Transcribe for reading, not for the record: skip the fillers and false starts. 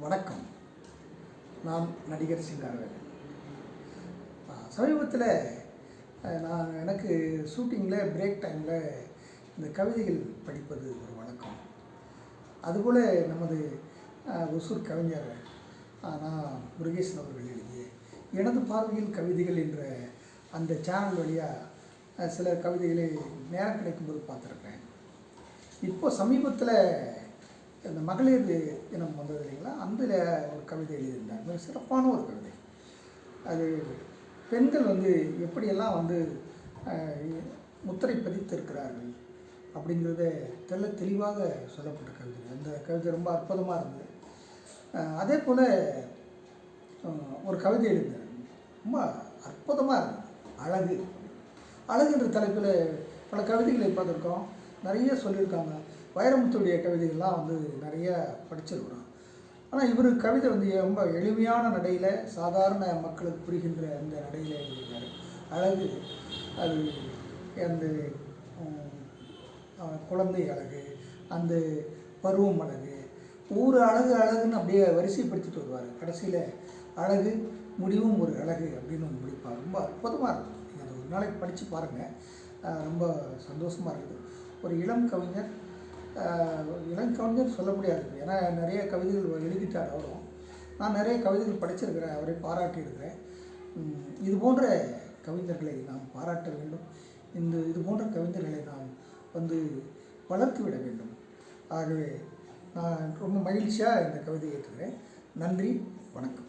வணக்கம். நான் நடிகர் சிங்காரவேலன். சமீபத்தில் எனக்கு ஷூட்டிங்கில் பிரேக் டைமில் இந்த கவிதைகள் படிப்பது ஒரு வழக்கம். அதுபோல் நமது ஒசூர் கவிஞர் நான் முருகேசன் அவர்கள் எழுதிய எனது பார்வையில் கவிதைகள் என்ற அந்த சேனல் வழியாக சில கவிதைகளை நேரம் கிடைக்கும்போது பார்த்துருக்கேன். இப்போ சமீபத்தில் இந்த மகளிர் தினம் வந்தது இல்லைங்களா, அந்த ஒரு கவிதை எழுதியிருந்தார். மிக சிறப்பான ஒரு கவிதை. அது பெண்கள் எப்படியெல்லாம் முத்திரை பதித்திருக்கிறார்கள் அப்படிங்கிறத தெளிவாக சொல்லப்பட்ட கவிதை. அந்த கவிதை ரொம்ப அற்புதமாக இருந்தது. அதே போல் ஒரு கவிதை எழுதினார், ரொம்ப அற்புதமாக இருந்தது. அழகு அழகு என்ற தலைப்பில் பல கவிதைகளை பார்த்துருக்கோம், நிறைய சொல்லியிருக்காங்க. வைரமுத்துடைய கவிதைகள்லாம் நிறைய படிச்சிருக்கிறோம். ஆனால் இவர் கவிதை ரொம்ப எளிமையான நடையில் சாதாரண மக்களுக்கு புரிகின்ற அந்த நடையில் எழுதியிருக்காரு. அழகு அது அந்த குழந்தை அழகு, அந்த பருவம் அழகு, ஒவ்வொரு அழகுன்னு அப்படியே வரிசைப்படுத்திட்டு வருவார். கடைசியில் அழகு முடிவும் ஒரு அழகு அப்படின்னு முடிப்பார். ரொம்ப அற்புதமாக இருக்கும். நீங்கள் அதை ஒரு நாளைக்கு படித்து பாருங்கள், ரொம்ப சந்தோஷமாக இருக்குது. ஒரு இளங்கவிஞர் சொல்ல முடியாது, ஏன்னா நிறைய கவிதைகள் எழுதிட்டார் அவரும். நான் நிறைய கவிதைகள் படிச்சிருக்கிறேன், அவரை பாராட்டியிருக்கிறேன். இது போன்ற கவிஞர்களை நாம் பாராட்ட வேண்டும். இது போன்ற கவிஞர்களை நாம் வளர்த்து விட வேண்டும். ஆகவே நான் ரொம்ப மகிழ்ச்சியாக இந்த கவிதையை ஏற்றுக்கிறேன். நன்றி, வணக்கம்.